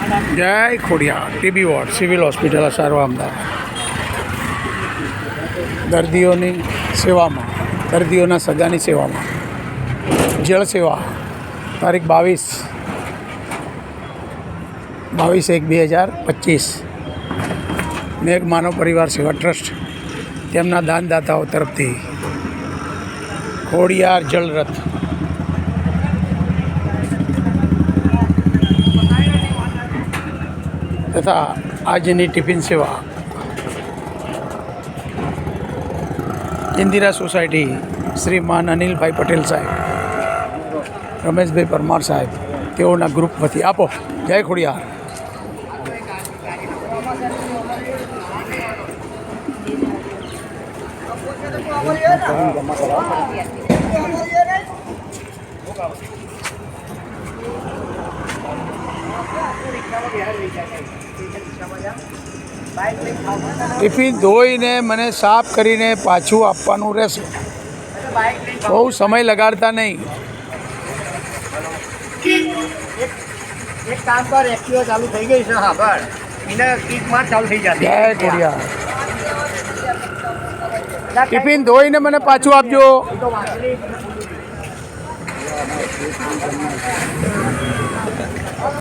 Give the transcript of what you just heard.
જય Khodiyar TB ward civil hospital સારવાર અમદાવાદ. દર્દીઓની સેવામાં, દર્દીઓના સગાની સેવામાં જળ સેવા તારીખ 22/1/2025 મેઘ માનવ પરિવાર સેવા ટ્રસ્ટ તેમના દાનદાતાઓ તરફથી ખોડિયાર જળરથ તથા આજની ટિફિન સેવા ઇન્દિરા સોસાયટી શ્રીમાન અનિલભાઈ પટેલ સાહેબ, રમેશભાઈ પરમાર સાહેબ તેઓના ગ્રુપ વતી આપો. જય ખોડિયાર. ટિફિન ધોઈને મને સાફ કરીને પાછું આપવાનું રહેશે. બહુ સમય લગાડતા નહીં. એક કામ કર, એક્ટિવા ચાલુ થઈ ગઈ છે. હા બસ એને કિકમાં ચાલુ થઈ જશે. જય ખોડિયાર. ટિફિન ધોઈને મને પાછું આપજો.